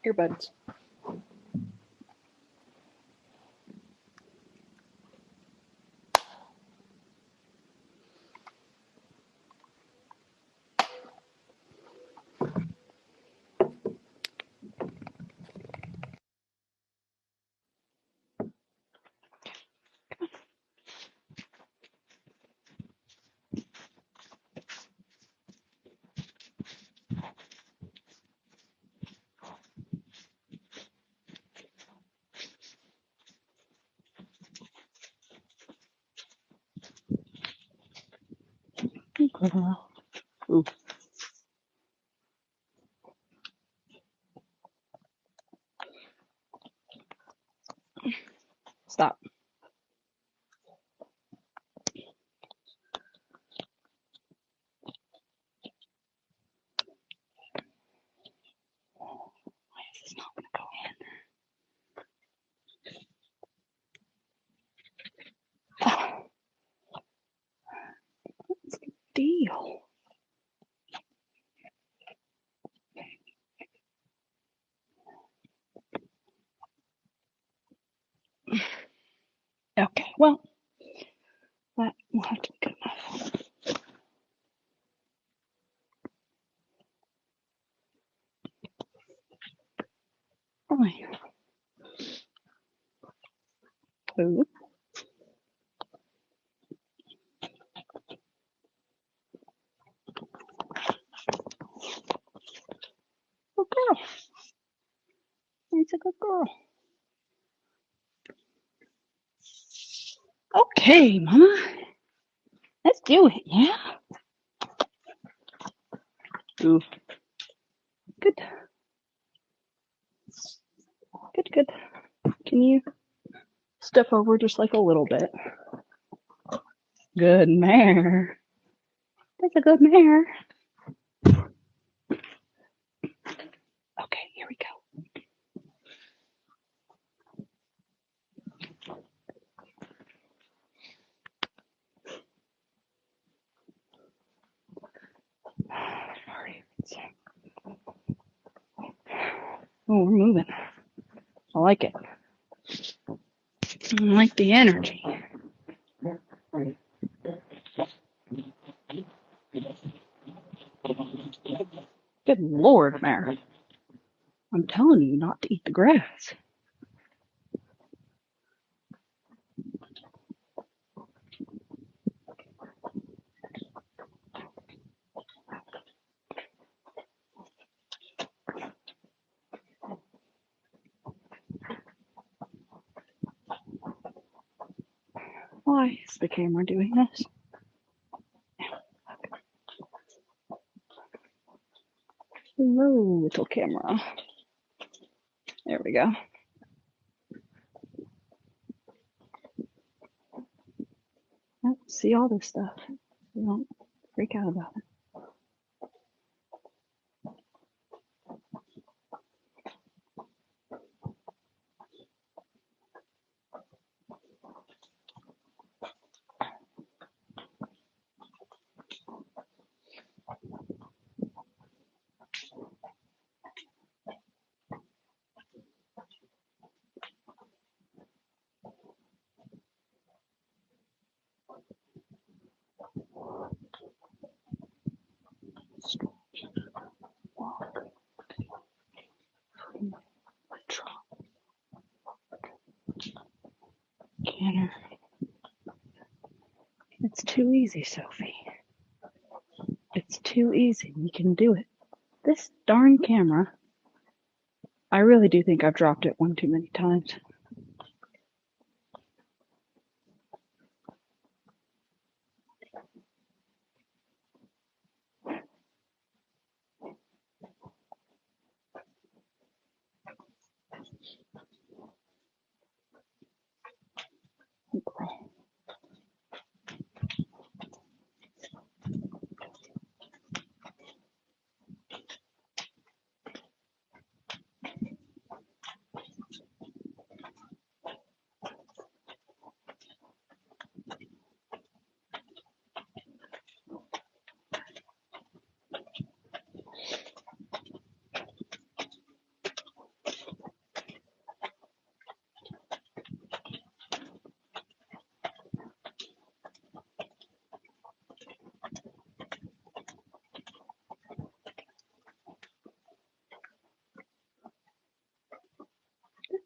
Earbuds. Ooh. Stop. Why is this not going to go in? Oh, what's the deal? Okay, well, that will have to be good enough. Oh, ooh. Good girl. It's a good girl. Okay, Mama. Let's do it, yeah? Ooh. Good. Good, good. Can you step over just like a little bit? Good mare. That's a good mare. Okay, here we go. Oh, we're moving. I like it. I like the energy. Good Lord, Mare. I'm telling you not to eat the grass. Why is the camera doing this? Hello, little camera. There we go. See all this stuff. You don't freak out about it. Canner. It's too easy, Sophie. It's too easy. You can do it. This darn camera, I really do think I've dropped it one too many times.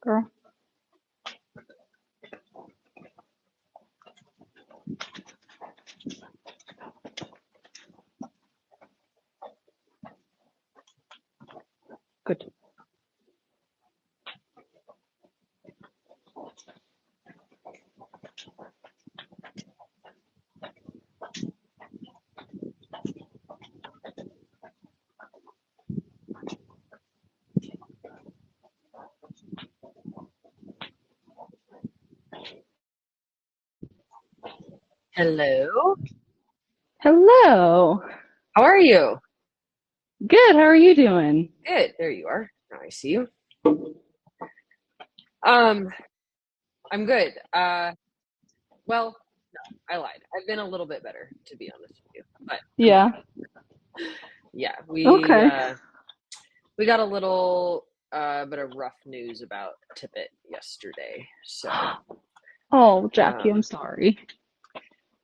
girl. Good. Hello. Hello. How are you? Good. How are you doing? Good. There you are. Now I see you. Um, I'm good. Well, I lied. I've been a little bit better, to be honest with you. But I'm Yeah. okay. Yeah, we Okay. uh we got a little bit of rough news about Tippett yesterday. So, Oh, Jackie, I'm um sorry.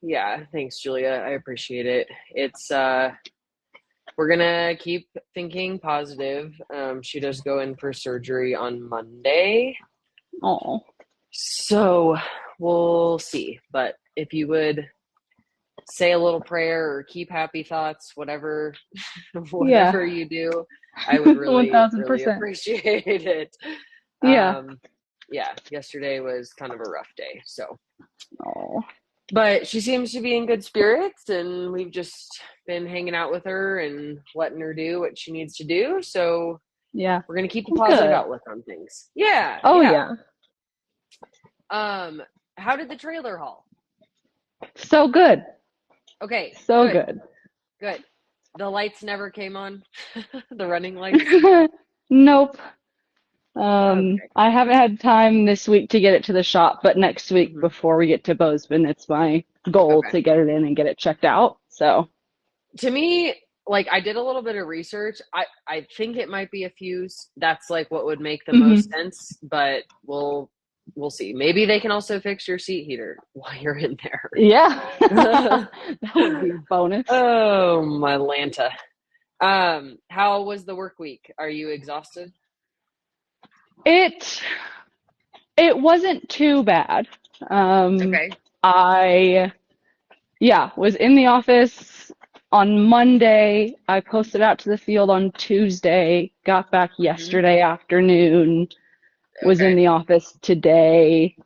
yeah, thanks Julia. I appreciate it. It's we're gonna keep thinking positive. She does go in for surgery on Monday. Oh, So we'll see. But if you would say a little prayer or keep happy thoughts, whatever yeah. whatever you do, I would really, really 1000%. appreciate it. Yeah. Um yeah, yesterday was kind of a rough day. So Oh, but she seems to be in good spirits and we've just been hanging out with her and letting her do what she needs to do. So yeah. we're gonna keep a Well, positive good. outlook on things. Yeah, Oh, yeah. yeah. Um, how did the trailer haul? So good. Okay, So good. good. Good. The lights never came on. The running lights. Nope. Okay. I haven't had time this week to get it to the shop, but next week Hmm. before we get to Bozeman, it's my goal Okay. to get it in and get it checked out. So, To me, like I did a little bit of research. I think it might be a fuse. That's like what would make the most hmm sense, but we'll see. Maybe they can also fix your seat heater while you're in yeah, there. that would be a bonus. Oh, my Lanta. How was the work week? Are you exhausted? It it wasn't too bad. Um, Okay. I Yeah, was in the office on Monday. I posted out to the field on Tuesday, got back Hmm. yesterday afternoon, was in Okay. the office today,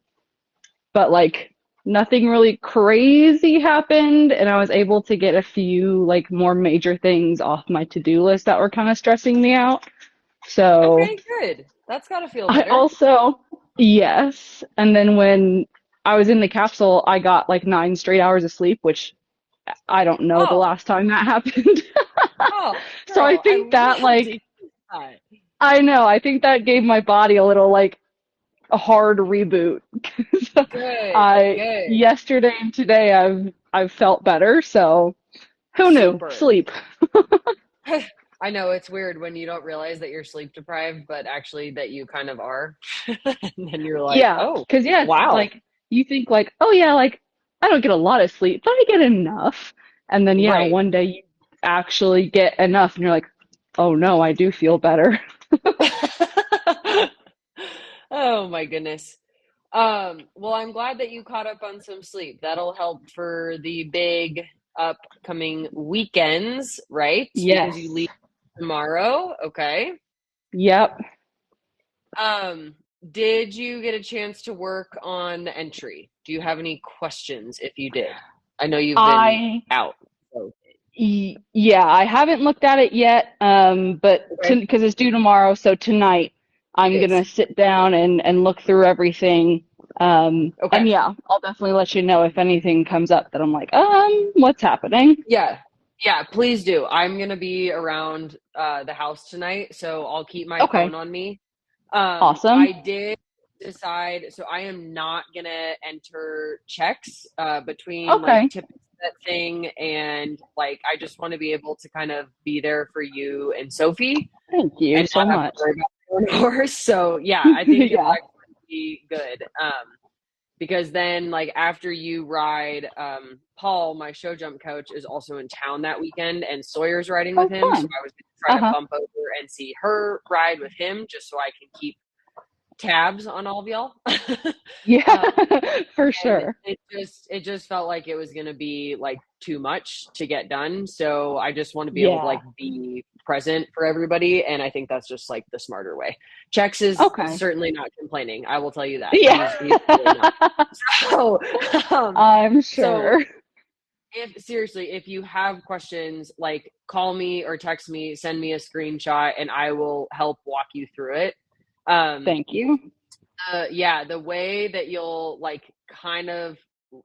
but like nothing really crazy happened, and I was able to get a few like more major things off my to-do list that were kind of stressing me out. So Okay, good. That's got to feel I better. also, yes, and then when I was in the capsule, I got like 9 straight hours of sleep, which I don't know the Oh, last time that happened. oh, So I girl, I think that love to like hear that. I know, I think that gave my body a little like a hard reboot. So Good, I good. yesterday and today I've felt better, so who knew? Super. Sleep. I know it's weird when you don't realize that you're sleep deprived, but actually that you kind of are. And then you're like, Yeah, oh, 'cause yes, wow. like you think like, oh yeah, like I don't get a lot of sleep, but I get enough. And then yeah, Right. one day you actually get enough and you're like, oh no, I do feel better. Oh my goodness. Well, I'm glad that you caught up on some sleep. That'll help for the big upcoming weekends, right? Because you Yes. leave tomorrow. Okay. Yep. Um, did you get a chance to work on the entry? Do you have any questions if you did? I know you've been I out. So, Yeah, I haven't looked at it yet, but okay. because it's due tomorrow, so tonight It I'm is. gonna sit down and look through everything. Okay. And yeah, I'll definitely let you know if anything comes up that I'm like, what's happening? Yeah. Yeah, please do. I'm gonna be around the house tonight, so I'll keep my phone Okay, on me. awesome. I did decide, so I am not gonna enter checks between like Okay, tip that thing and like I just want to be able to kind of be there for you and Sophie thank you and so not have to much. worry about my own horse. So yeah, I think it'll Yeah. actually be good. Because then like after you ride, Paul, my show jump coach, is also in town that weekend and Sawyer's riding with Oh, him. So fun. I was gonna try to Uh-huh. bump over and see her ride with him just so I can keep tabs on all of y'all. Yeah, um, for and sure. it just felt like it was gonna be like too much to get done. So I just want to be able to Yeah. like be present for everybody, and I think that's just like the smarter way. Chex is Okay. certainly not complaining. I will tell you that he's Yeah. really not. So, um, I'm so sure. if seriously, if you have questions, like call me or text me, send me a screenshot, and I will help walk you through it. Um, Thank you. yeah, the way that you'll like kind of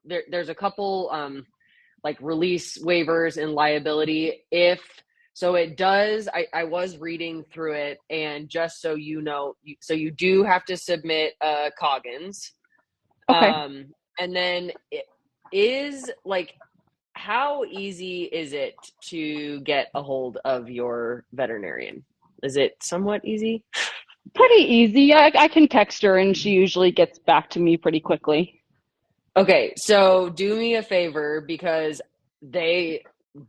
there's a couple like release waivers and liability if so it does I was reading through it, and just so you know, so you do have to submit Coggins. Okay. And then it is like, how easy is it to get a hold of your veterinarian? Is it somewhat easy? Pretty easy. I can text her and she usually gets back to me pretty quickly. Okay, so do me a favor, because they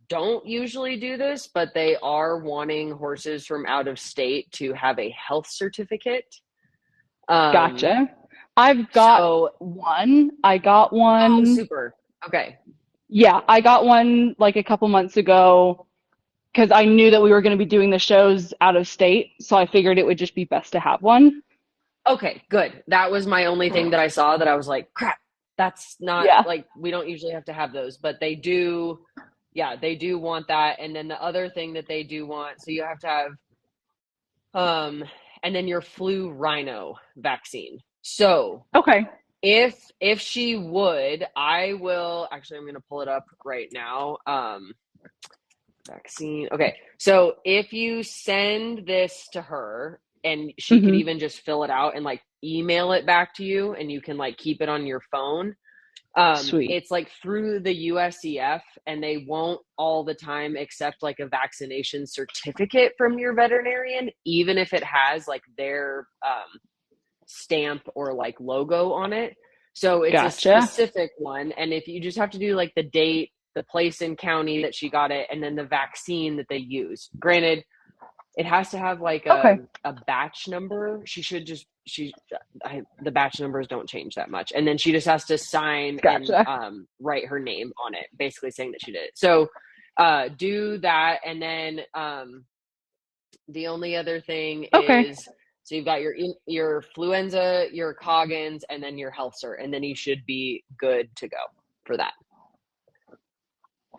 don't usually do this, but they are wanting horses from out of state to have a health certificate. Um, Gotcha. I've got so, one. I got oh, one. super. Okay. Yeah, I got one like a couple months ago because I knew that we were going to be doing the shows out of state, so I figured it would just be best to have one. Okay, good. That was my only thing that I saw that I was like, crap, that's not Yeah. like, we don't usually have to have those, but they do. Yeah, they do want that. And then the other thing that they do want, so you have to have, um, and then your flu rhino vaccine. So Okay. if she would, I will actually, I'm going to pull it up right now. Vaccine. Okay. So if you send this to her, and she could Hmm. even just fill it out and like email it back to you, and you can like keep it on your phone. Sweet. It's like through the USEF, and they won't all the time accept like a vaccination certificate from your veterinarian, even if it has like their stamp or like logo on it. So it's a Gotcha. specific one. And if you just have to do like the date, the place and county that she got it, and then the vaccine that they use. Granted, it has to have like Okay. a batch number. She should just, the batch numbers don't change that much. And then she just has to sign and Gotcha. write her name on it, basically saying that she did it. So do that. And then the only other thing Okay. is, so you've got your fluenza, your Coggins, and then your health cert, and then you should be good to go for that.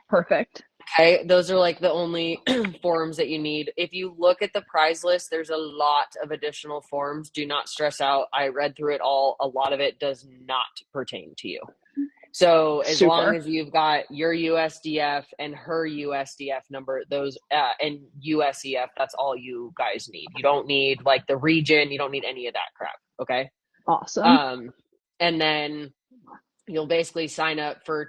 Perfect. Okay, those are like the only forms that you need. If you look at the prize list, there's a lot of additional forms. Do not stress out. I read through it all. A lot of it does not pertain to you. So as long Super. as you've got your USDF and her USDF number, those and USEF, that's all you guys need. You don't need like the region. You don't need any of that crap. Okay. Awesome. Um, and then you'll basically sign up for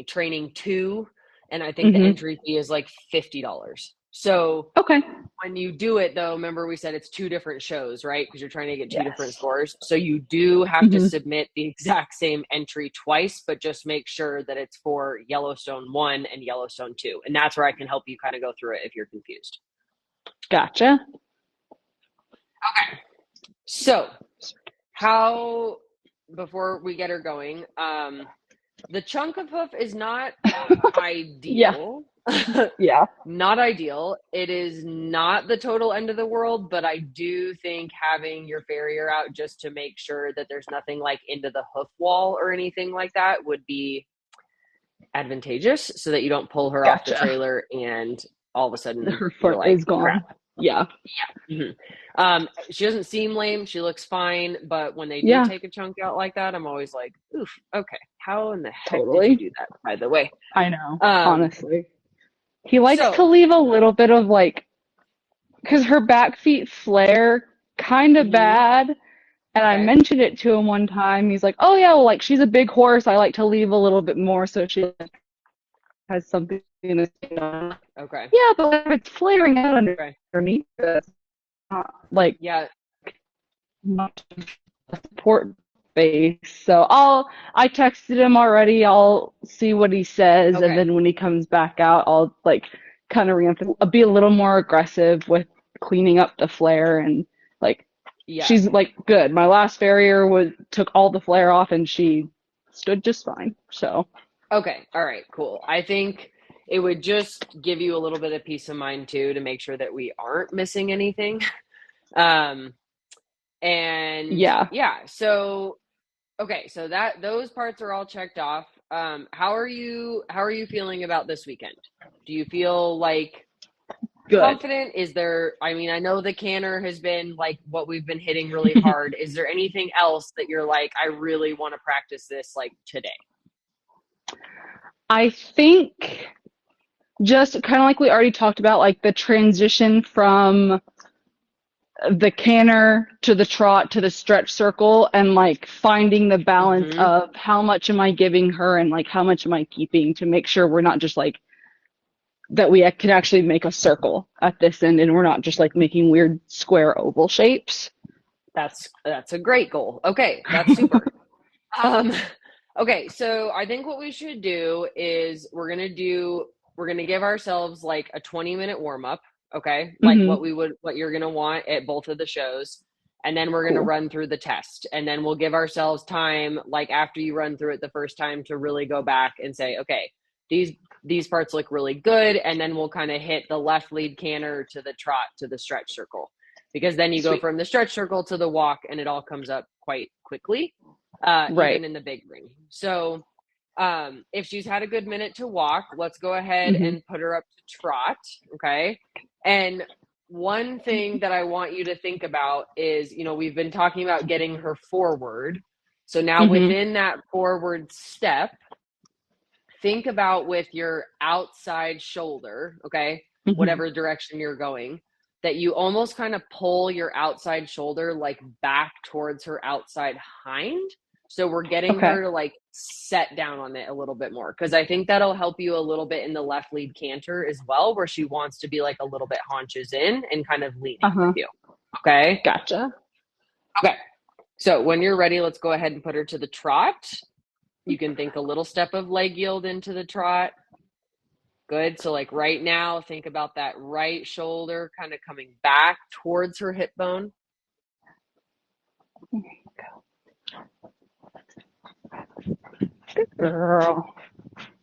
training two, and I think the Hmm. entry fee is like $50. So Okay. when you do it, though, remember we said it's two different shows, right? Because you're trying to get two different Yes. scores. So you do have to Hmm. submit the exact same entry twice, but just make sure that it's for Yellowstone 1 and Yellowstone 2. And that's where I can help you kind of go through it if you're confused. Gotcha. Okay. So, how, before we get her going, the chunk of hoof is not Yeah. ideal. Yeah. Not ideal. It is not the total end of the world, but I do think having your farrier out just to make sure that there's nothing like into the hoof wall or anything like that would be advantageous, so that you don't pull her off the Gotcha. trailer and all of a sudden Her you're foot like, is crap. gone. Yeah. Mhm. She doesn't seem lame. She looks fine. But when they do Yeah. take a chunk out like that, I'm always like, oof, okay. How in the heck did you Totally. do that, by the way? I know. Um, Honestly. He likes to so, leave a little bit of like, because her back feet flare kind of mhm, bad. And I okay, mentioned it to him one time. He's like, "Oh yeah, well, like she's a big horse. I like to leave a little bit more so she has something in the okay, yeah, but if it's flaring out okay. underneath, it's not like Yeah, much of a support base. So I texted him already. I'll see what he says, and okay, then when he comes back out, I'll like kind of be a little more aggressive with cleaning up the flare and like Yeah. she's like good. My last farrier took all the flare off and she stood just fine. So, Okay. All right. Cool. I think it would just give you a little bit of peace of mind too to make sure that we aren't missing anything. Um, and yeah. yeah, so okay, so that those parts are all checked off. How are you feeling about this weekend? Do you feel like Good. confident? Is there, I mean, I know the canner has been like what we've been hitting really hard. Is there anything else that you're like, I really want to practice this like today? I think just kind of like we already talked about, like the transition from the canter to the trot to the stretch circle and like finding the balance Mm-hmm. of how much am I giving her and like how much am I keeping to make sure we're not just like that we can actually make a circle at this end and we're not just like making weird square oval shapes. That's a great goal. Okay, that's super. Um, okay, so I think what we should do is we're gonna give ourselves like a 20-minute warm up, okay? Like Hmm. what you're gonna want at both of the shows, and then we're gonna Cool. run through the test, and then we'll give ourselves time, like after you run through it the first time, to really go back and say, okay, these parts look really good, and then we'll kind of hit the left lead canter to the trot to the stretch circle, because then you go Sweet. from the stretch circle to the walk, and it all comes up quite quickly even Right. in the big ring. So if she's had a good minute to walk, let's go ahead Hmm. and put her up to trot. Okay. And one thing that I want you to think about is, we've been talking about getting her forward. So now Hmm. within that forward step, think about with your outside shoulder, okay, Hmm. whatever direction you're going, that you almost kind of pull your outside shoulder like back towards her outside hind. So we're getting Okay. her to like set down on it a little bit more, because I think that'll help you a little bit in the left lead canter as well, where she wants to be like a little bit haunches in and kind of leaning with Uh-huh. you. Okay. Gotcha. Okay. So when you're ready, let's go ahead and put her to the trot. You can think a little step of leg yield into the trot. Good. So, like right now, think about that right shoulder kind of coming back towards her hip bone. Good girl.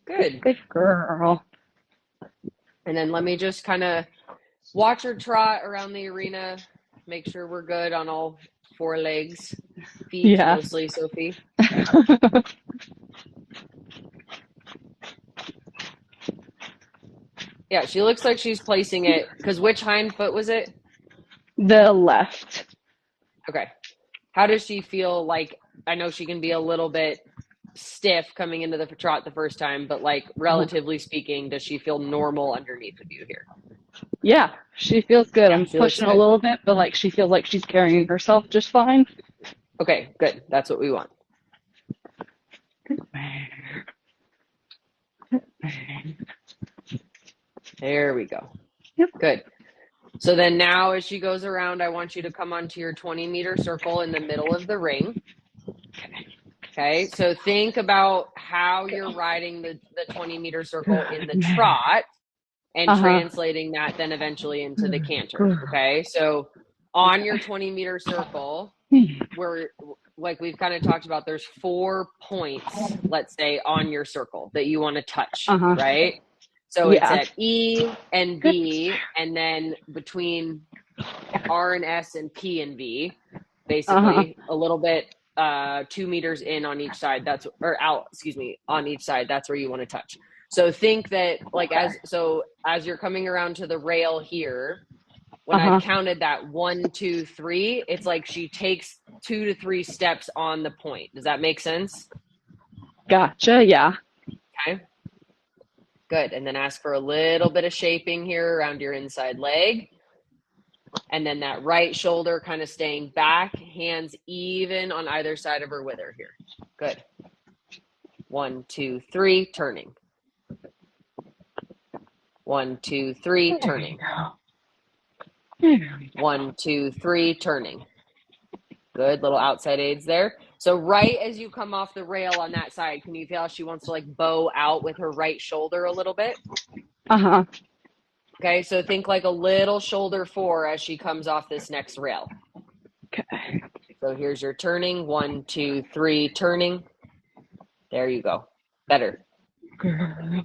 Good, Good. good girl. And then let me just kind of watch her trot around the arena. Make sure we're good on all four legs, feet Yeah. mostly, Sophie. Yeah, she looks like she's placing it, because which hind foot was it? The left. Okay. How does she feel like? I know she can be a little bit stiff coming into the trot the first time, but like Uh-huh. relatively speaking, does she feel normal underneath of you here? Yeah, she feels good. Yeah, I'm she looks pushing a good. little bit, but like she feels like she's carrying herself just fine. Okay, good. That's what we want. There we go. Yep. Good. So then now as she goes around, I want you to come onto your 20-meter circle in the middle of the ring. Okay, so think about how you're riding the 20-meter circle in Good the man. trot and Uh-huh. translating that then eventually into the Good canter. girl. Okay, so on your Okay. 20-meter circle, where like we've kind of talked about, there's 4 points, let's say, on your circle that you want to touch, Uh-huh. right? So it's Yeah. at E and Good. B, and then between R and S and P and V, Uh-huh. basically a little bit 2 meters in on each side. That's or out, excuse me, on each side. That's where you want to touch. So think that like Okay. as you're coming around to the rail here, when I've Uh-huh. counted that 1, 2, 3, it's like she takes 2 to 3 steps on the point. Does that make sense? Gotcha. Yeah. Okay. Good. And then ask for a little bit of shaping here around your inside leg. And then that right shoulder kind of staying back, hands even on either side of her wither here. Good. 1, 2, 3, turning. 1, 2, 3, There you turning. go. There we go. 1, 2, 3, turning. Good. Little outside aids there. So right as you come off the rail on that side, can you feel she wants to like bow out with her right shoulder a little bit? Uh-huh. Okay. So think like a little shoulder 4 as she comes off this next rail. Okay. So here's your turning. 1, 2, 3, turning. There you go. Better. Girl.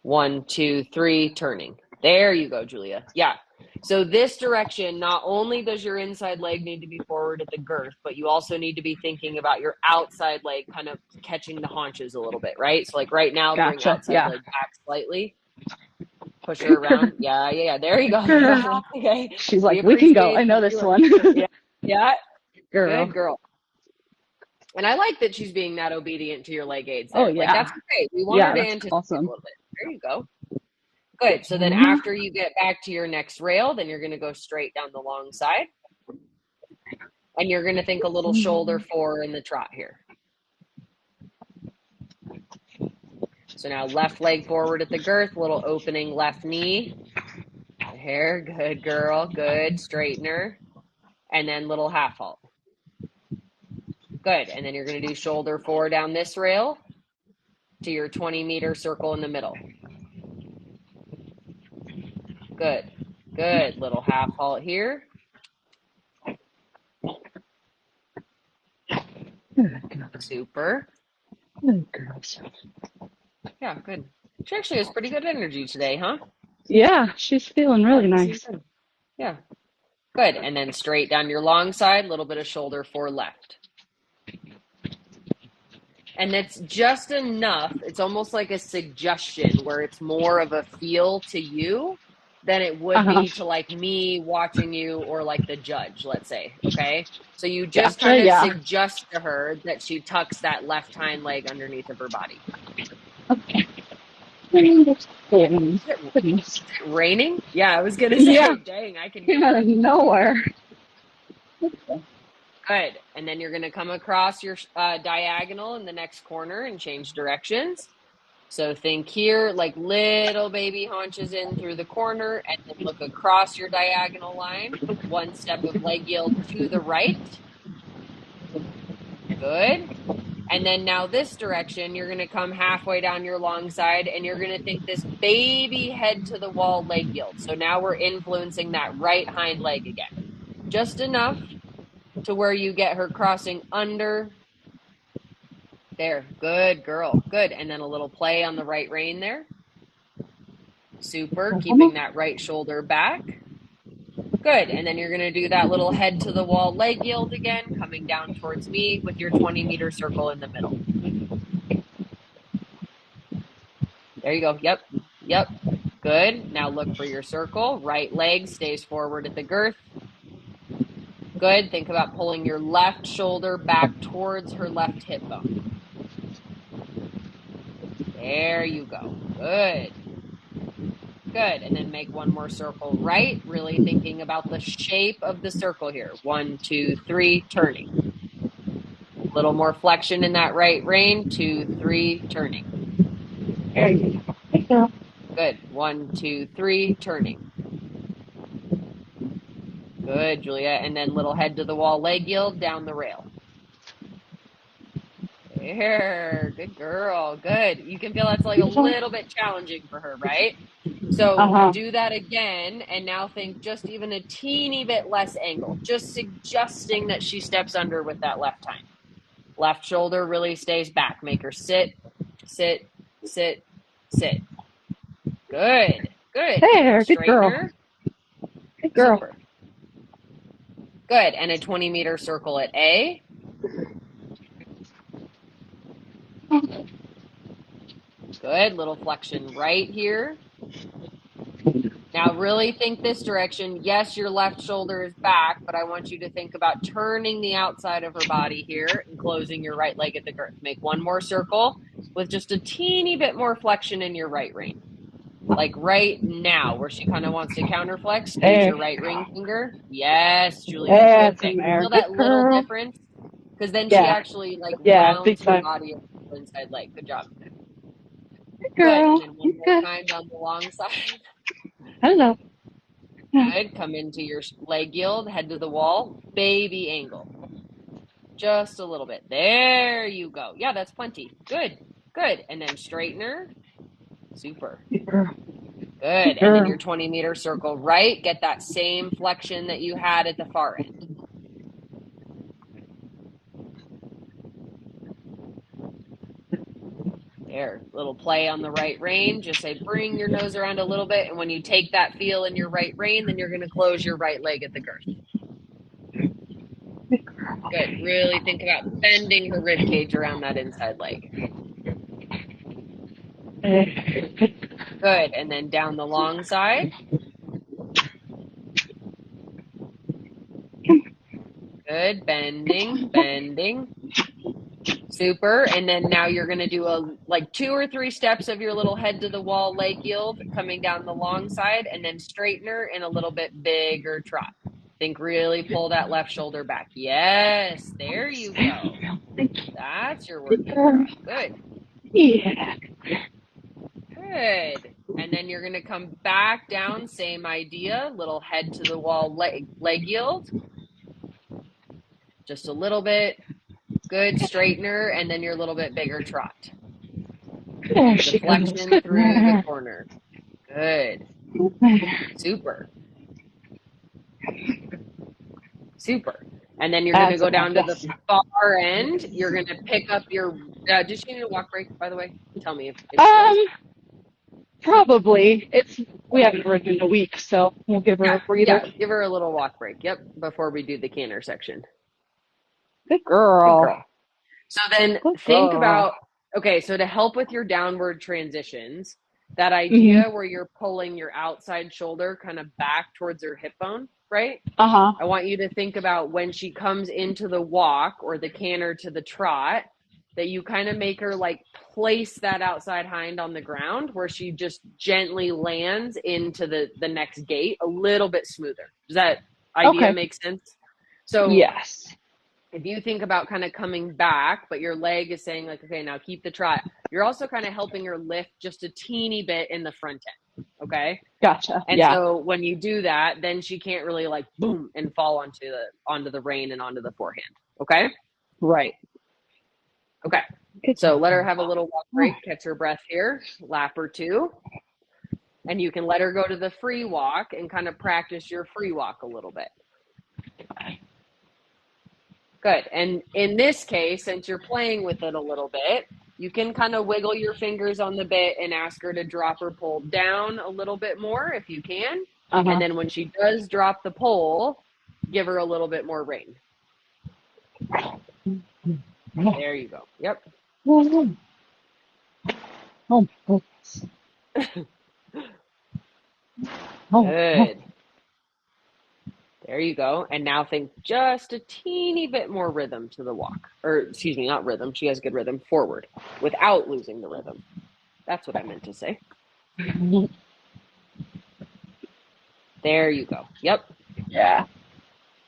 1, 2, 3, turning. There you go, Julia. Yeah. So this direction, not only does your inside leg need to be forward at the girth, but you also need to be thinking about your outside leg kind of catching the haunches a little bit, right? So like right now, bring Gotcha. outside Yeah. leg back slightly. Push her Good around. girl. Yeah. There you go. Girl. Okay. She's We like, we can go. appreciate I know that this you are. one. Yeah. Girl. Good girl. And I like that she's being that obedient to your leg aids Oh there. Like yeah. that's great. We want her Yeah, to that's anticipate a awesome. little bit. There you go. Good. So then Mhm. after you get back to your next rail, then you're going to go straight down the long side. And you're going to think a little shoulder four in the trot here. So now left leg forward at the girth, little opening left knee. There, good girl, good. Straightener. And then little half halt. Good. And then you're going to do shoulder four down this rail to your 20-meter circle in the middle. Good. Good. Little half halt here. Good girl. Super. Good girl. Yeah, good. She actually has pretty good energy today, huh? Yeah, she's feeling Yeah, really this is nice. good. Yeah, good. And then straight down your long side, a little bit of shoulder four left. And that's just enough. It's almost like a suggestion where it's more of a feel to you than it would Uh-huh. be to like me watching you or like the judge, let's say. Okay. So you just Gotcha. kind of Yeah. suggest to her that she tucks that left hind leg underneath of her body. Okay. Goodness. Is it raining? Yeah, I was going to Yeah. say, dang, I can Came hear out it. of nowhere. Good. And then you're going to come across your diagonal in the next corner and change directions. So think here, like little baby haunches in through the corner, and then look across your diagonal line. One step of leg yield to the right. Good. And then now this direction, you're going to come halfway down your long side, and you're going to think this baby head to the wall leg yield. So now we're influencing that right hind leg again. Just enough to where you get her crossing under. There. Good girl. Good. And then a little play on the right rein there. Super. Keeping that right shoulder back. Good. And then you're going to do that little head to the wall leg yield again, coming down towards me with your 20-meter circle in the middle. There you go. Yep. Good. Now look for your circle. Right leg stays forward at the girth. Good. Think about pulling your left shoulder back towards her left hip bone. There you go. Good. Good. And then make one more circle right, really thinking about the shape of the circle here. 1, 2, 3, turning. A little more flexion in that right rein. 2, 3, turning. There you go. Good. 1, 2, 3, turning. Good, Julia. And then little head to the wall leg yield down the rail. There. Good girl. Good. You can feel that's like a little bit challenging for her, right? So Uh-huh. do that again, and now think just even a teeny bit less angle, just suggesting that she steps under with that left hind. Left shoulder really stays back. Make her sit, sit, sit, sit. Good. There, good girl. Straightener. Good girl. Super. Good. And a 20-meter circle at A. Good. Little flexion right here. Now really think this direction. Yes, your left shoulder is back, but I want you to think about turning the outside of her body here and closing your right leg at the girth. Make one more circle with just a teeny bit more flexion in your right rein. Like right now, where she kind of wants to counterflex, use There. your right ring finger. Yes, Julia, good That's in thing. there. Feel Good that little girl. difference? Because then she Yeah. actually like Yeah, big rounds her time. body over the inside leg. Good job. Good Good. girl. And then one You more good. time down the long side. Hello. Good. Come into your leg yield, head to the wall, baby angle. Just a little bit. There you go. Yeah, that's plenty. Good. And then straightener. Super. Good girl. Good. Good And then your girl. 20-meter circle right. Get that same flexion that you had at the far end. There, little play on the right rein. Just say, bring your nose around a little bit. And when you take that feel in your right rein, then you're going to close your right leg at the girth. Good. Really think about bending her rib cage around that inside leg. Good. And then down the long side. Good. Bending, bending. Super. And then now you're going to do like 2 or 3 steps of your little head to the wall leg yield coming down the long side, and then straightener and a little bit bigger trot. Think really pull that left shoulder back. Yes. There you go. That's your working trot. Good. Yeah. Good. And then you're going to come back down, same idea, little head to the wall leg yield. Just a little bit. Good, straightener, and then your little bit bigger trot. There she goes. Deflection through the corner. Good. Super. Super. And then you're going to go down to the far end. You're going to pick up your, does she need a walk break, by the way? Tell me if she does. Probably. We haven't ridden in a week, so we'll give her a breather. Yeah, give her a little walk break. Yep, before we do the canter section. Good girl. Good girl. So then think about, okay, so to help with your downward transitions, that idea where you're pulling your outside shoulder kind of back towards her hip bone, right? Uh-huh. I want you to think about when she comes into the walk or the canter to the trot, that you kind of make her like place that outside hind on the ground where she just gently lands into the next gate a little bit smoother. Does that idea make sense? So yes. If you think about kind of coming back, but your leg is saying like, okay, now keep the trot, you're also kind of helping her lift just a teeny bit in the front end. Okay. Gotcha. And so when you do that, then she can't really like boom and fall onto the rein and onto the forehand. Okay. Right. Okay. So let her have a little walk break, catch her breath here, lap or 2. And you can let her go to the free walk and kind of practice your free walk a little bit. Good. And in this case, since you're playing with it a little bit, you can kind of wiggle your fingers on the bit and ask her to drop her pole down a little bit more if you can. And then when she does drop the pole, give her a little bit more rein. There you go. Yep. Oh, good. There you go. And now think just a teeny bit more rhythm to the walk. Or, excuse me, not rhythm. She has good rhythm. Forward without losing the rhythm. That's what I meant to say. There you go. Yep. Yeah.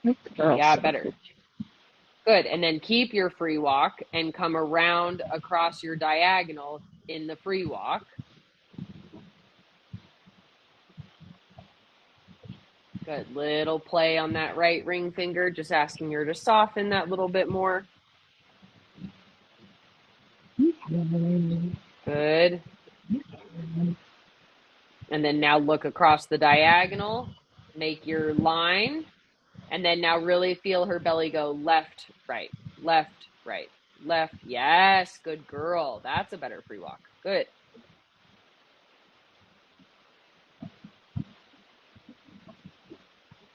Yeah, better. Good. And then keep your free walk and come around across your diagonal in the free walk. Good. Little play on that right ring finger, just asking her to soften that little bit more. Good. And then now look across the diagonal, make your line, and then now really feel her belly go left, right, left, right, left. Yes, good girl. That's a better free walk. Good.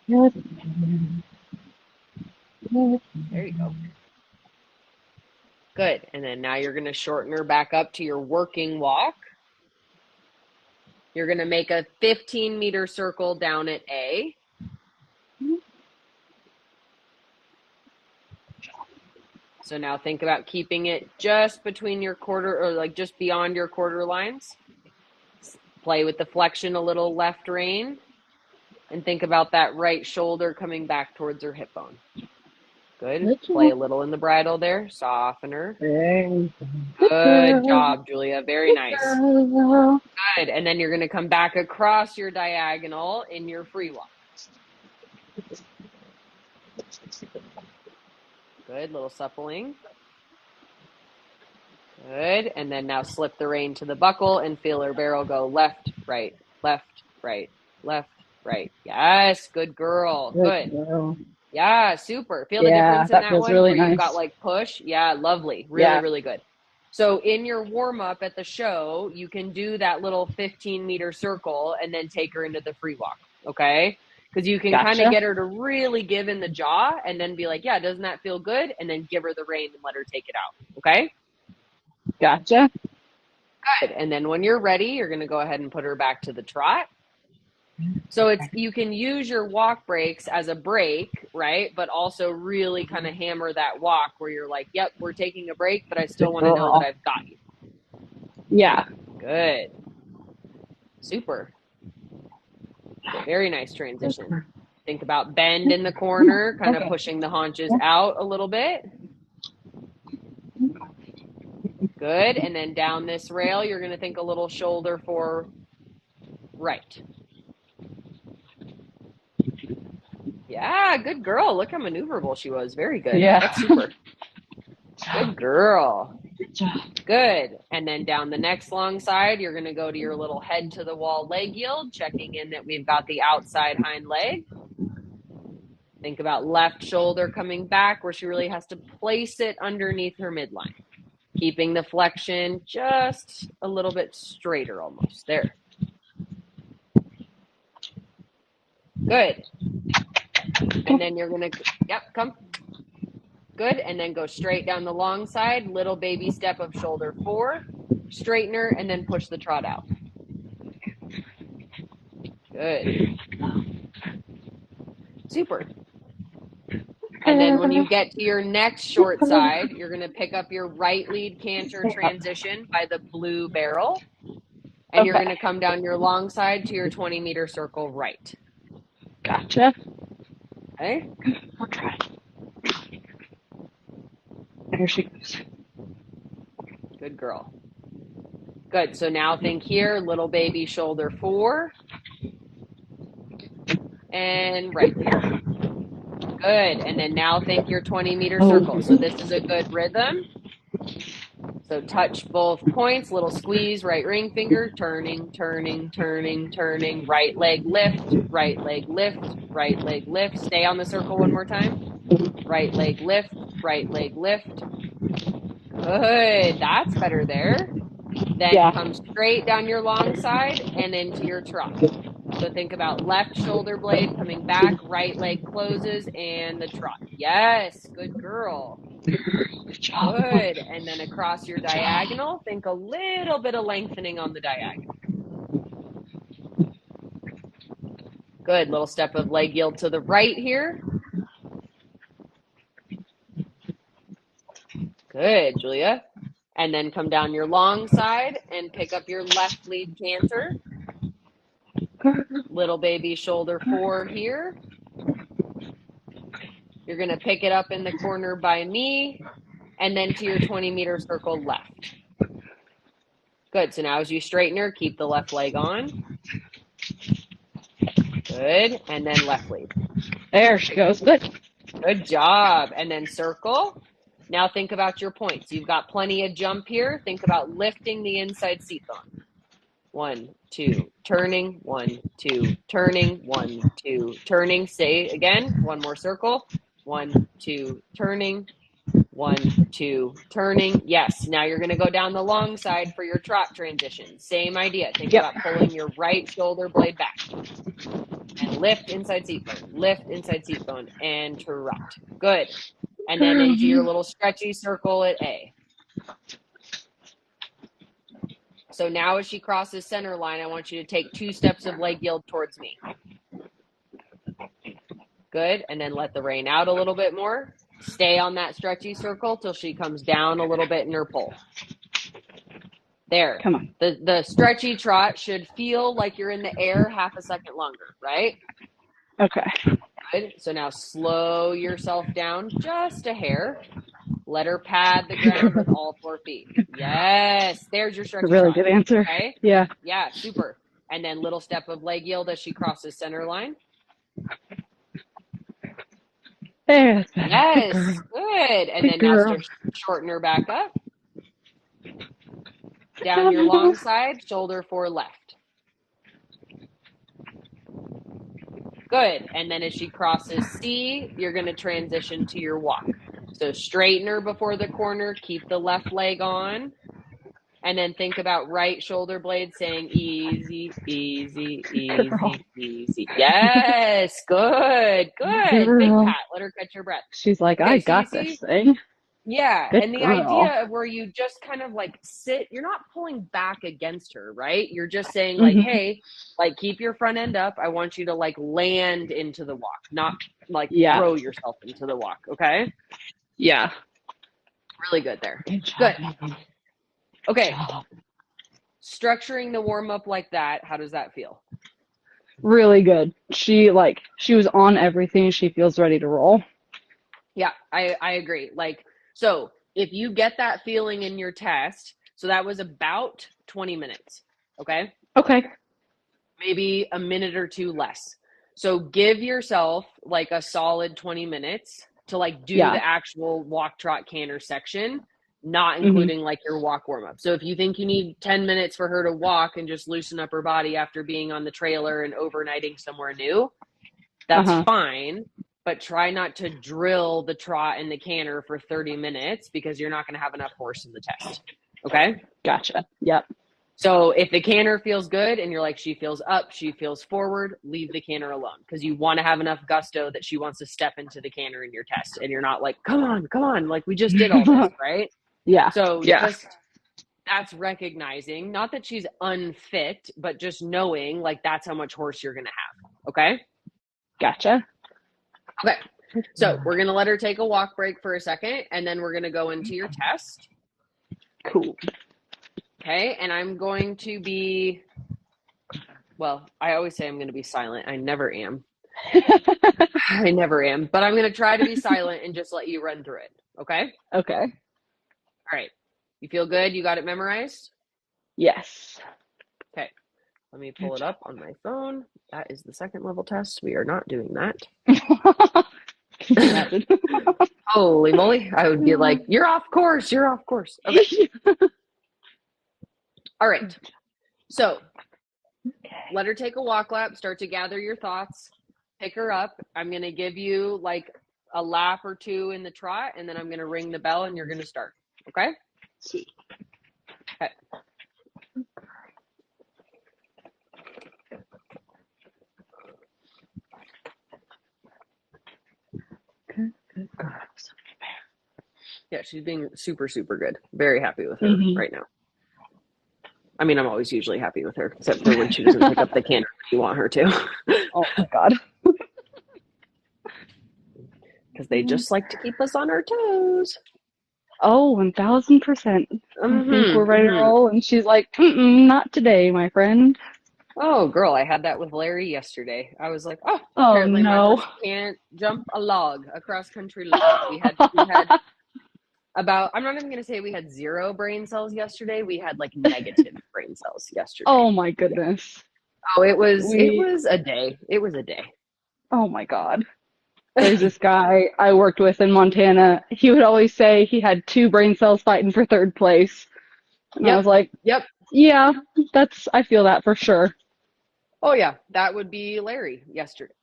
There you go. Good. And then now you're going to shorten her back up to your working walk. You're going to make a 15-meter circle down at A. So now think about keeping it just between your quarter, or like just beyond your quarter lines. Play with the flexion a little left rein. And think about that right shoulder coming back towards her hip bone. Good. Play a little in the bridle there. Soften her. Good job, Julia. Very nice. Good. And then you're going to come back across your diagonal in your free walk. Good. Little suppling. Good. And then now slip the rein to the buckle and feel her barrel go left, right, left, right, left, right. Yes. Good girl. Good. Yeah, super. Feel the difference in that feels one really where nice. you've got like push. Yeah, lovely. Really, really good. So in your warm up at the show, you can do that little 15-meter circle and then take her into the free walk. Okay. Because you can kind of Gotcha. get her to really give in the jaw and then be like, yeah, doesn't that feel good? And then give her the rein and let her take it out. Okay. Gotcha. Good. And then when you're ready, you're going to go ahead and put her back to the trot. So you can use your walk breaks as a break, right? But also really kind of hammer that walk where you're like, yep, we're taking a break, but I still want to know that I've got you. Yeah. Good. Super. Very nice transition. Think about bend in the corner, kind of pushing the haunches out a little bit. Good. And then down this rail, you're going to think a little shoulder for right. Yeah, good girl. Look how maneuverable she was. Very good. Yeah. That's super. Good girl. Good job. Good. And then down the next long side, you're going to go to your little head to the wall leg yield, checking in that we've got the outside hind leg. Think about left shoulder coming back where she really has to place it underneath her midline. Keeping the flexion just a little bit straighter almost. There. Good. And then you're going to, yep, come. Good. And then go straight down the long side. Little baby step of shoulder 4. Straighten her and then push the trot out. Good. Super. And then when you get to your next short side, you're going to pick up your right lead canter transition by the blue barrel. And you're going to come down your long side to your 20-meter circle right. Gotcha. Okay. We'll try. There she goes. Good girl. Good. So now think here, little baby shoulder 4. And right lead. Good. And then now think your 20-meter circle. So this is a good rhythm. So touch both points, little squeeze, right ring finger, turning, turning, turning, turning, right leg lift, right leg lift, right leg lift. Stay on the circle one more time. Right leg lift, right leg lift. Good. That's better there. Then come straight down your long side and into your trot. So think about left shoulder blade coming back, right leg closes, and the trot. Yes, good girl. Good job. Good. And then across your diagonal, think a little bit of lengthening on the diagonal. Good. Little step of leg yield to the right here. Good, Julia. And then come down your long side and pick up your left lead canter. Little baby shoulder 4 here. You're going to pick it up in the corner by me and then to your 20-meter circle left. Good. So now as you straighten her, keep the left leg on. Good. And then left lead. There she goes. Good. Good job. And then circle. Now think about your points. You've got plenty of jump here. Think about lifting the inside seat bone. 1, 2, turning, 1, 2, turning, 1, 2, turning. Stay again. One more circle. 1, 2, turning, 1, 2, turning. Yes. Now you're going to go down the long side for your trot transition. Same idea. Think about pulling your right shoulder blade back. And lift inside seat bone. Lift inside seat bone. And trot. Good. And then into your little stretchy circle at A. So now as she crosses center line, I want you to take 2 steps of leg yield towards me. Good. And then let the rein out a little bit more. Stay on that stretchy circle till she comes down a little bit in her pull. There. Come on. The stretchy trot should feel like you're in the air half a second longer, right? Okay. Good. So now slow yourself down just a hair. Let her pad the ground with all 4 feet. Yes. There's your stretchy Really trot. good answer. Okay. Yeah. Yeah. Super. And then little step of leg yield as she crosses center line. There. Yes. Good. Good. And then now start shorten her back up. Down your long side, shoulder 4 left. Good. And then as she crosses C, you're going to transition to your walk. So straighten her before the corner. Keep the left leg on. And then think about right shoulder blade saying easy, easy, Girl. easy, easy. Yes, good, good. Big Girl. pat. Let her catch her breath. She's like, I Okay, so you got this see, thing. yeah, Good and the girl. idea of where you just kind of like sit, you're not pulling back against her, right? You're just saying like, Hmm. hey, like keep your front end up. I want you to like land into the walk, not like Yeah. throw yourself into the walk. Okay, Yeah. really good there. Good job. Good. Mom. Good Okay, job. structuring the warm up like that. How does that feel? Really good. She was on everything. She feels ready to roll. Yeah, I agree. Like, so if you get that feeling in your test, so that was about 20 minutes. Okay. Okay. Maybe a minute or two less. So give yourself like a solid 20 minutes to like do Yeah. the actual walk, trot, canter section, not Hmm. including like your walk warm up. So if you think you need 10 minutes for her to walk and just loosen up her body after being on the trailer and overnighting somewhere new, that's Uh-huh. fine. But try not to drill the trot and the canter for 30 minutes because you're not going to have enough horse in the test. Okay. Gotcha. Yep. So if the canter feels good and you're like, she feels up, she feels forward, leave the canter alone because you want to have enough gusto that she wants to step into the canter in your test. And you're not like, come on, like we just did all this, right? Yeah. So Yeah. just that's recognizing, not that she's unfit, but just knowing like that's how much horse you're going to have. Okay. Gotcha. Okay. So we're going to let her take a walk break for a second and then we're going to go into your test. Cool. Okay. And I'm going to be, well, I always say I'm going to be silent. I never am. I never am, but I'm going to try to be silent and just let you run through it. Okay. Okay. All right. You feel good? You got it memorized? Yes. Okay. Let me pull it up on my phone. That is the second level test. We are not doing that. Can you imagine? Holy moly. I would be like, you're off course. You're off course. Okay. All right. So let her take a walk lap, start to gather your thoughts, pick her up. I'm going to give you like a lap or two in the trot, and then I'm going to ring the bell and you're going to start. Okay? Sweet. Okay. Good girl. Yeah, she's being super, super good. Very happy with her right now. I mean, I'm always usually happy with her, except for when she doesn't pick up the canter when you want her to. Oh my God. Because they just like to keep us on our toes. Oh, 1000%. I think we're ready to roll. And she's like, not today, my friend. Oh, girl, I had that with Larry yesterday. I was like, oh, Oh apparently my no. horse can't jump a log, a cross-country log. We had about, I'm not even going to say we had 0 brain cells yesterday. We had like negative brain cells yesterday. Oh my goodness. Oh, it was a day. It was a day. Oh my God. There's this guy I worked with in Montana. He would always say he had 2 brain cells fighting for 3rd place. And I was like, Yep. yeah, I feel that for sure. Oh yeah, that would be Larry yesterday.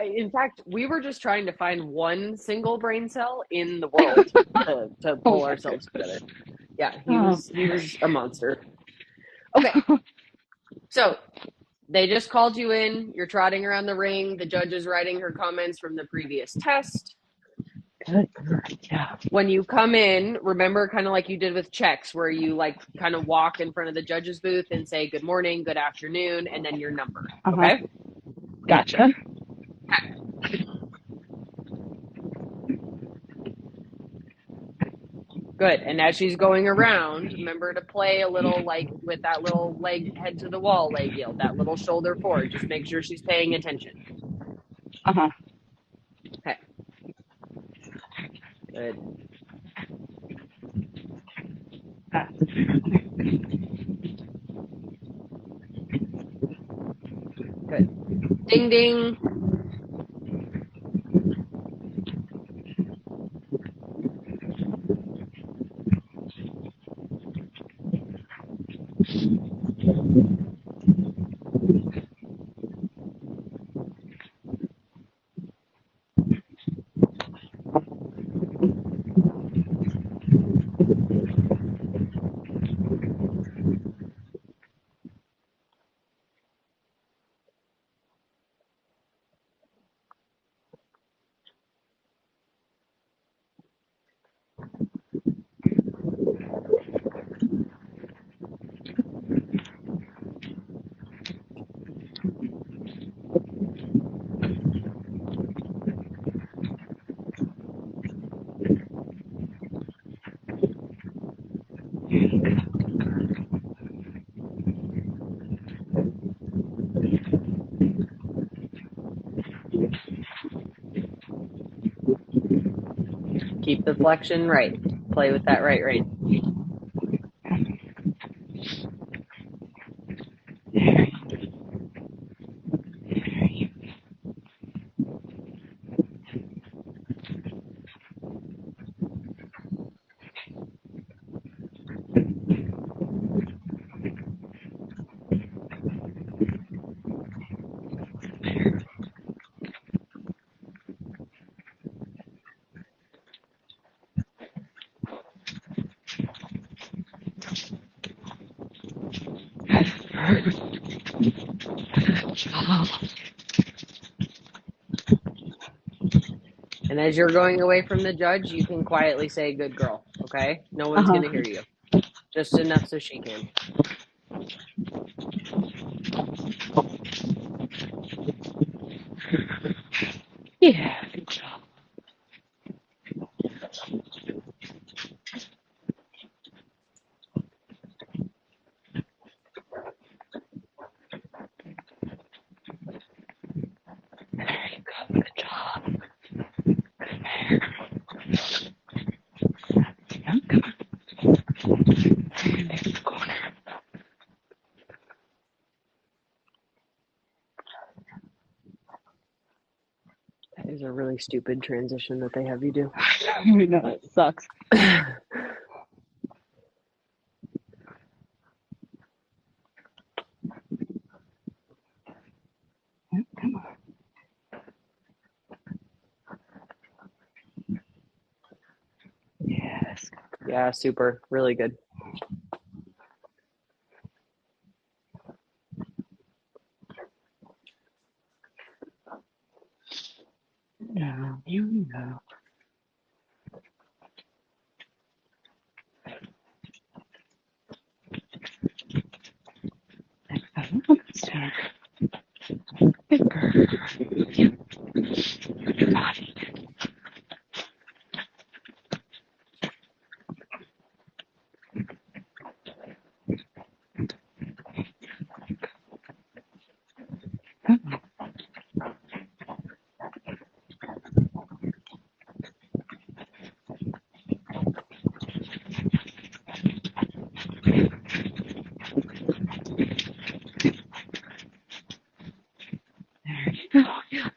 In fact, we were just trying to find one single brain cell in the world to pull ourselves together. Yeah, he was a monster. Okay. So they just called you in. You're trotting around the ring. The judge is writing her comments from the previous test. Good. Yeah. When you come in, remember kind of like you did with checks where you like kind of walk in front of the judge's booth and say good morning, good afternoon, and then your number. Okay? Gotcha. Good. And as she's going around, remember to play a little like with that little leg head to the wall leg yield, that little shoulder forward. Just make sure she's paying attention. Okay. Good. Good. Ding ding. Keep the flexion right. Play with that right rein. And as you're going away from the judge, you can quietly say, good girl, okay? No one's Uh-huh. going to hear you. Just enough so she can. Yeah, good job. There you go. Good job. Yeah, come on. And there's the corner. That is a really stupid transition that they have you do. I know, it sucks. Yeah, come on. Yes. Yeah, super. Really good. No, you know. Next time, look at good girl. Yeah. Good body. Come on. There you go. Yeah.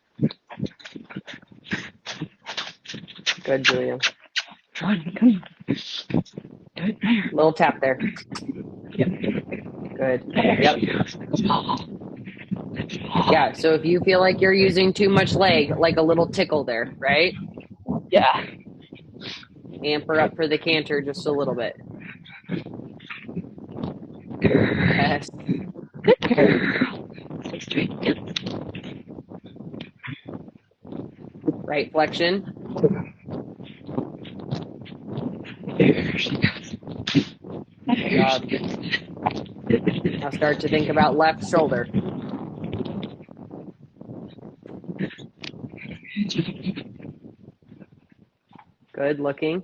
Good, Julia. Jordan, come on. Good there. Little tap there. Yep. Good. There Yep. she goes. Good job. Good job. Yeah, so if you feel like you're using too much leg, like a little tickle there, right? Yeah. Amp her up for the canter just a little bit. Good. Yes. Good girl. Stay straight. Yep. Right flexion. There she goes. Good job. Now start to think about left shoulder. Good looking.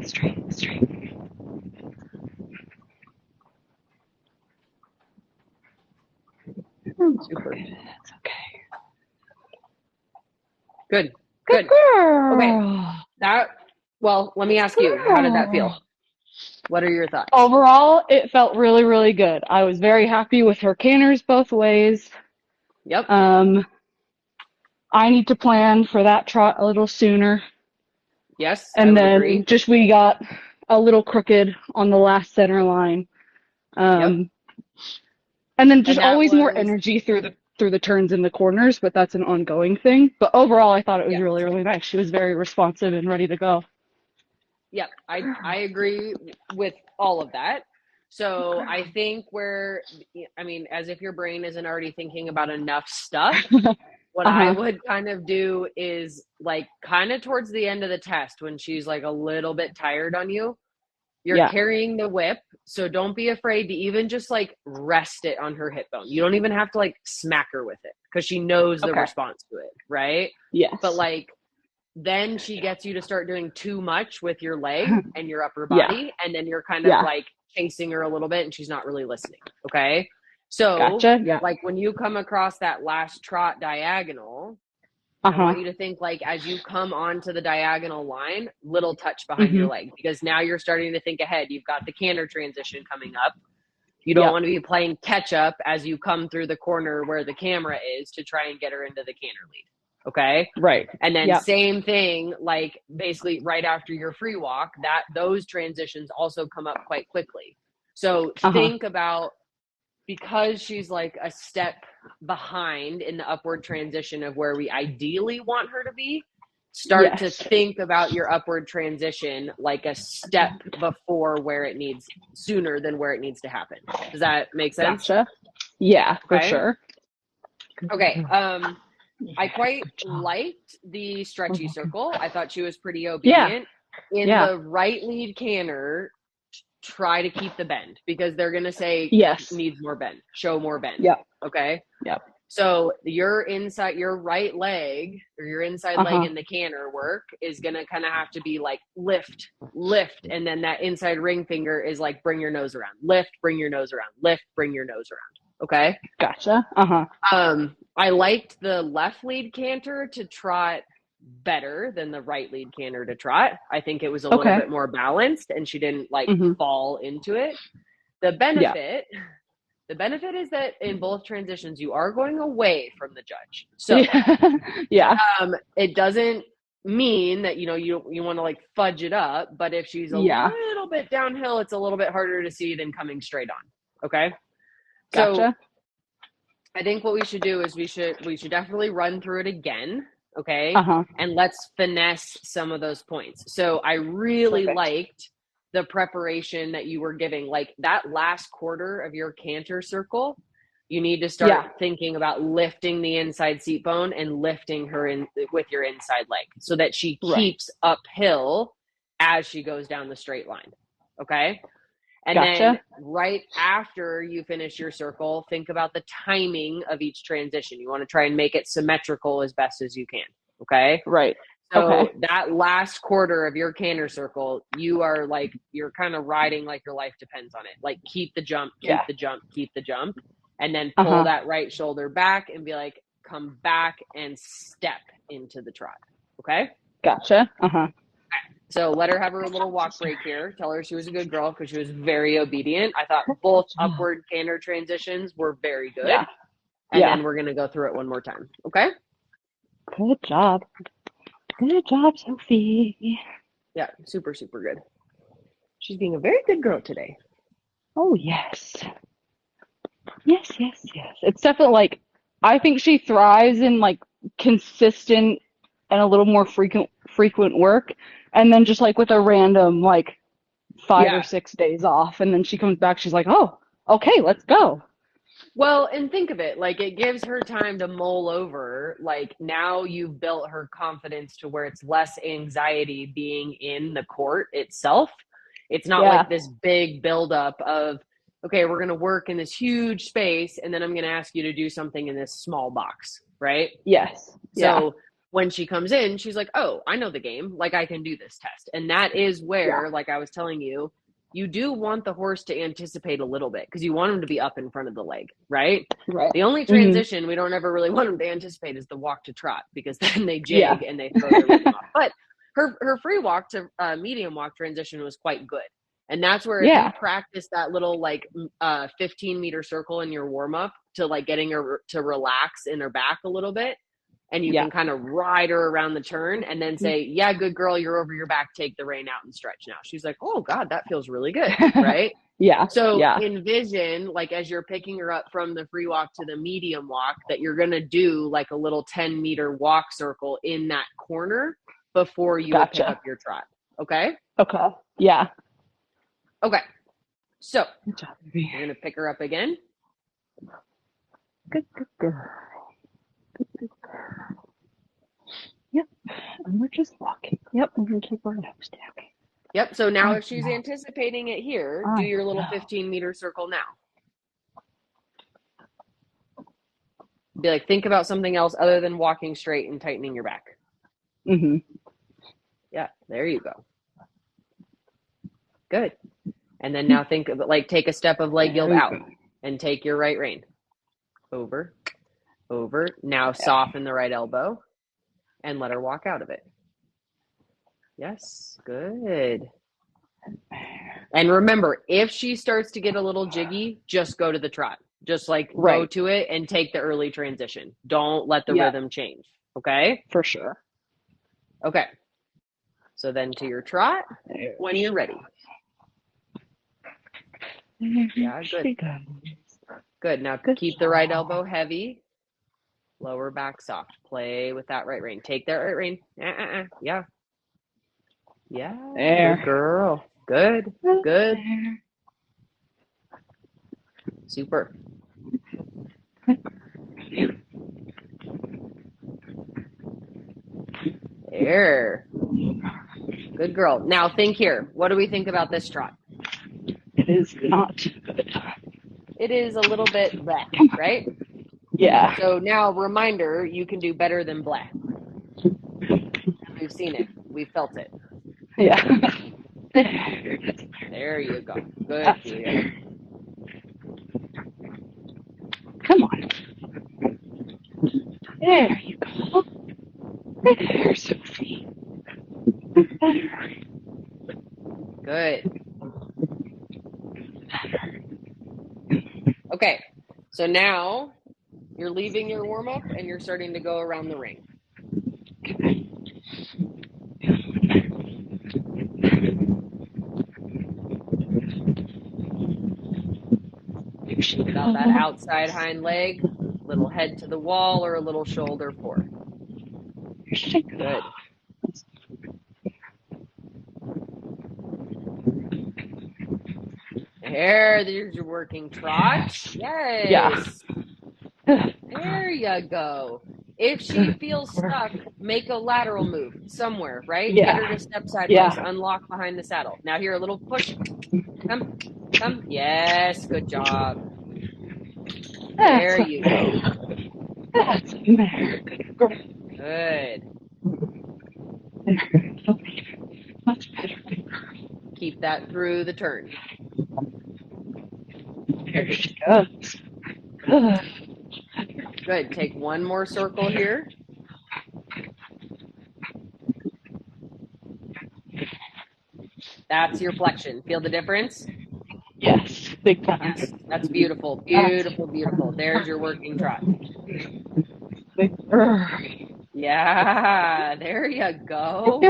Straight, straight. Super. That's okay. Good. Good Good. girl. Okay. Well, let me ask you, how did that feel? What are your thoughts? Overall, it felt really, really good. I was very happy with her canters both ways. Yep. I need to plan for that trot a little sooner. Yes, I And would then agree. just we got a little crooked on the last center line. Yep. And then just And that always more was, energy through the turns in the corners, but that's an ongoing thing. But overall, I thought it was yeah. really, really nice. She was very responsive and ready to go. Yep. I agree with all of that. So I think as if your brain isn't already thinking about enough stuff, what I Uh-huh. would kind of do is like kind of towards the end of the test when she's like a little bit tired on you, you're Yeah. carrying the whip. So don't be afraid to even just like rest it on her hip bone. You don't even have to like smack her with it because she knows the Okay. response to it. Right. Yes. But like, then she gets you to start doing too much with your leg and your upper Yeah. body. And then you're kind of Yeah. like chasing her a little bit and she's not really listening. Okay. So, Gotcha. Yeah. like when you come across that last trot diagonal, I Uh-huh. want you to think like as you come onto the diagonal line, little touch behind Mm-hmm. your leg, because now you're starting to think ahead. You've got the canter transition coming up. You don't Yep. want to be playing catch up as you come through the corner where the camera is to try and get her into the canter lead. Okay. Right. And then Yep. same thing, like basically right after your free walk, that those transitions also come up quite quickly. So Uh-huh. think about, because she's like a step behind in the upward transition of where we ideally want her to be, start to Yes. think about your upward transition like a step before where it needs, sooner than where it needs to happen. Does that make sense? Gotcha. Yeah, for Okay. sure. Okay. I Yeah, quite good job. liked the stretchy circle. I thought she was pretty Yeah. obedient. In Yeah. the right lead canter, try to keep the bend, because they're going to say Yes. needs more bend, show more bend. Yep. Okay. Yep. So your right leg or your inside leg Uh-huh. in the canter work is going to kind of have to be like lift, lift. And then that inside ring finger is like, bring your nose around, lift, bring your nose around, lift, bring your nose around. Okay. Gotcha. Uh-huh. I liked the left lead canter to trot better than the right lead canter to trot. I think it was a little Okay. bit more balanced and she didn't like Mm-hmm. fall into it. The Yeah. benefit, the benefit is that in both transitions you are going away from the judge. So Yeah. it doesn't mean that you want to like fudge it up, but if she's a Yeah. little bit downhill, it's a little bit harder to see than coming straight on. Okay. So Gotcha. I think what we should do is we should definitely run through it again, okay? Uh-huh. And let's finesse some of those points. So I really Perfect. liked the preparation that you were giving. Like that last quarter of your canter circle, you need to start thinking about lifting the inside seat bone and lifting her in with your inside leg so that she Right. keeps uphill as she goes down the straight line. Okay? And Gotcha. then right after you finish your circle, think about the timing of each transition. You want to try and make it symmetrical as best as you can. Okay. Right. So Okay. that last quarter of your canter circle, you're kind of riding like your life depends on it. Like keep the jump, keep Yeah. the jump, keep the jump. And then pull Uh-huh. that right shoulder back and be like, come back and step into the trot. Okay. Gotcha. Uh-huh. So let her have her little walk break here. Tell her she was a good girl because she was very obedient. I thought both upward canter transitions were very good. Yeah. And Yeah. then we're going to go through it one more time. Okay? Good job. Good job, Sophie. Yeah, super, super good. She's being a very good girl today. Oh, yes. Yes, yes, yes. It's definitely like, I think she thrives in like consistent and a little more frequent work. And then just like with a random like 5 or 6 days off. And then she comes back, she's like, oh, okay, let's go. Well, and think of it, like it gives her time to mull over. Like now you've built her confidence to where it's less anxiety being in the court itself. It's not Yeah. like this big buildup of, okay, we're going to work in this huge space and then I'm going to ask you to do something in this small box, right? Yes. Yeah. So when she comes in, she's like, oh, I know the game. Like I can do this test. And that is where, like I was telling you, you do want the horse to anticipate a little bit because you want him to be up in front of the leg, right? Right. The only transition we don't ever really want them to anticipate is the walk to trot because then they jig and they throw their rhythm off. But her free walk to medium walk transition was quite good. And that's where if you practice that little like 15-meter circle in your warm up to like getting her to relax in her back a little bit, and you can kind of ride her around the turn and then say, yeah, good girl, you're over your back, take the rein out and stretch now. She's like, oh God, that feels really good, right? So envision like as you're picking her up from the free walk to the medium walk that you're going to do like a little 10-meter walk circle in that corner before you pick up your trot. Okay? Okay. Yeah. Okay. So good job, you're going to pick her up again. Good girl. Good girl. Yep. And we're just walking. Yep. We're going to keep our nose down. Yep. So now if she's anticipating it here, do your little 15-meter circle now. Be like, think about something else other than walking straight and tightening your back. Mm-hmm. Yeah. There you go. Good. And then now think of it like take a step of leg yield out. and take your right rein. Over, over. Now soften the right elbow and let her walk out of it. Yes, good. And remember, if she starts to get a little jiggy, just go to the trot. Just like go to it and take the early transition. Don't let the rhythm change. Okay? For sure. Okay. So then to your trot when you're ready. Yeah, good. Good. Now keep the right elbow heavy. Lower back soft. Play with that right rein. Take that right rein. Yeah. Yeah. There. Good girl. Good. Good. Super. There. Good girl. Now think here. What do we think about this trot? It is not good. It is a little bit bleh, right? Yeah. So now, reminder, you can do better than bleh. We've seen it. We've felt it. Yeah. There you go. Good, Julia. Come on. There you go. There, Sophie. Good. Okay, so now you're leaving your warm-up and you're starting to go around the ring. About that outside hind leg, little head to the wall or a little shoulder forward. Good. There's your working trot. Yes. Yeah. There you go. If she feels stuck, make a lateral move somewhere, right? Yeah. Get her to step sideways. Yeah. Unlock behind the saddle. Now here, a little push. Come. Yes, good job. There you go. That's there. Good. Much better. Keep that through the turn. There she goes. Good. Take one more circle here. That's your flexion. Feel the difference? Yes, big time. Yes, that's beautiful. Beautiful, beautiful. There's your working trot. Yeah, there you go.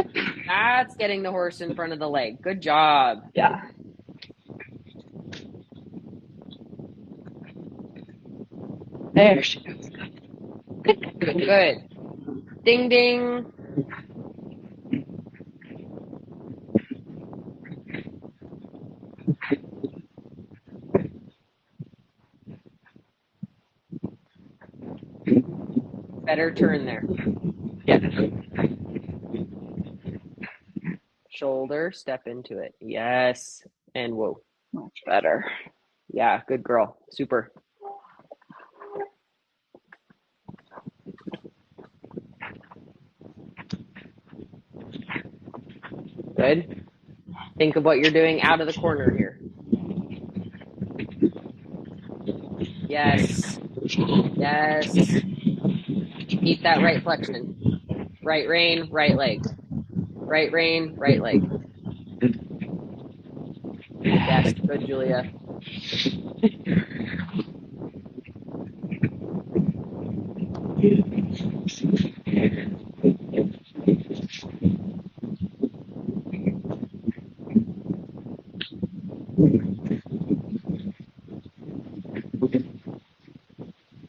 That's getting the horse in front of the leg. Good job. Yeah. There she goes. Good. Ding, ding. Better turn there. Yeah. Shoulder, step into it. Yes. And whoa. Much better. Yeah, good girl. Super. Good. Think of what you're doing out of the corner here. Yes. Yes. Keep that right flexion. Right rein, right leg. Right rein, right leg. Yes, good, Julia.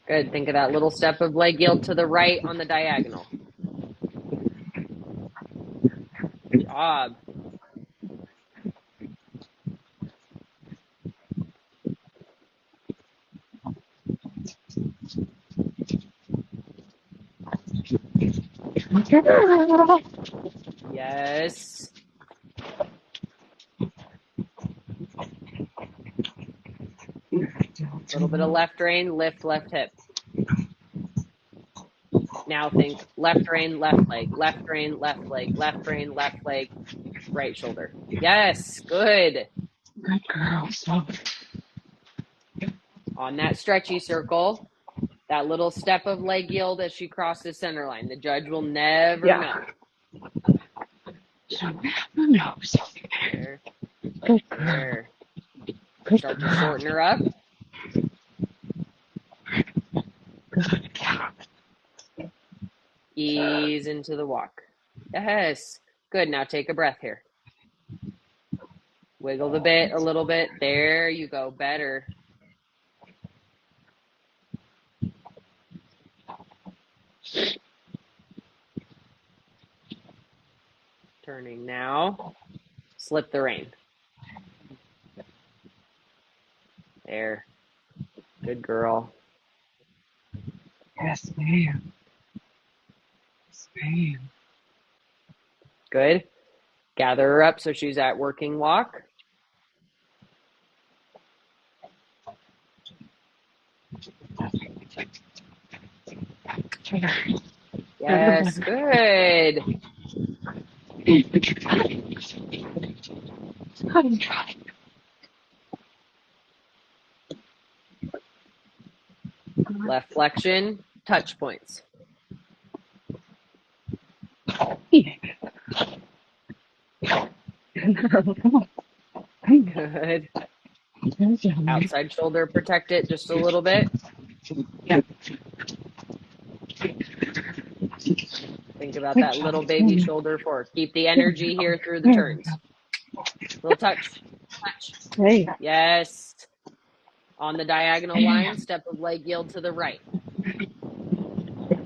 Good. Think of that little step of leg yield to the right on the diagonal. Good job. Yes. A little bit of left rein, lift left hip. Now think left rein, left leg, left rein, left leg, left rein, left leg, right shoulder. Yes, good. Good girl. So. On that stretchy circle, that little step of leg yield as she crosses center line. The judge will never know. So no. There. Good girl. There. Good Start to girl. shorten her up. Good girl. Ease into the walk. Yes. Good. Now take a breath here. Wiggle the bit a little bit. There you go. Better. Turning now. Slip the rein. There. Good girl. Yes, ma'am. Yes, ma'am. Good. Gather her up so she's at working walk. Yes, good. Left flexion, touch points. Good. Outside shoulder, protect it just a little bit. Think about that little baby shoulder forward. Keep the energy here through the turns. Little touch. Touch. Yes. On the diagonal line, step of leg yield to the right.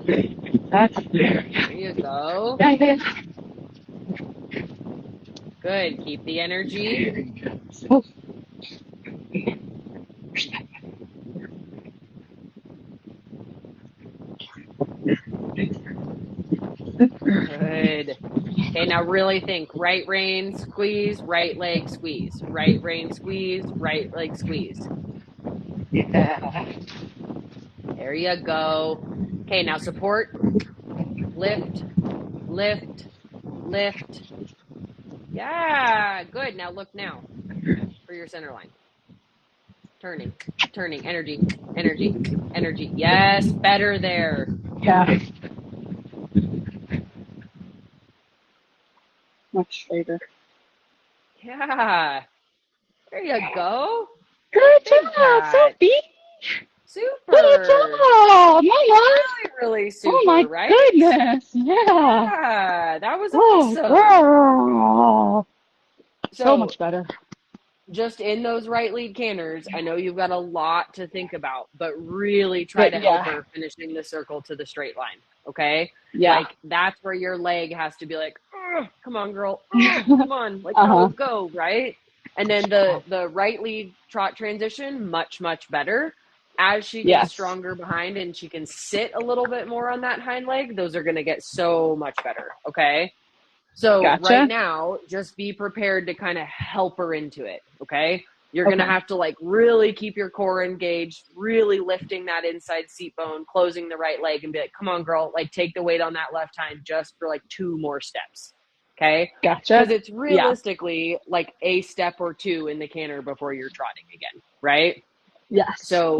There you go. Good. Keep the energy. Good. Okay, now really think. Right rein, squeeze, right leg, squeeze. Right rein, squeeze, right leg, squeeze. Yeah. There you go. Okay, now support. Lift, lift, lift. Yeah, good. Now look now for your center line. Turning, turning, energy, energy, energy. Yes, better there. Yeah. Much straighter. Yeah. There you go. Good Big job, cat. Sophie. Super. Good job. Really, really super, Oh my right? goodness. Yeah. Yeah, that was Oh, awesome. girl. So much better. Just in those right lead canters, I know you've got a lot to think about, but really try to help her finishing the circle to the straight line. Okay? Yeah. Like that's where your leg has to be like, come on, girl. Come on. Like, go, right? And then the right lead trot transition, much, much better. As she gets stronger behind and she can sit a little bit more on that hind leg, those are going to get so much better. Okay? So right now, just be prepared to kind of help her into it, okay? You're going to have to like really keep your core engaged, really lifting that inside seat bone, closing the right leg and be like, come on, girl, like take the weight on that left hind just for like 2 more steps, okay? Gotcha. Because it's realistically like a step or 2 in the canter before you're trotting again, right? Yes. So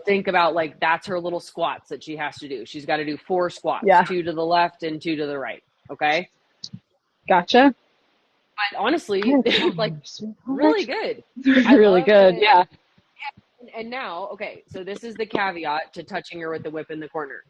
think about like that's her little squats that she has to do. She's got to do 4 squats, 2 to the left and 2 to the right, okay? Gotcha. But honestly, like really good. Really good. Yeah. And now, okay, so this is the caveat to touching her with the whip in the corner.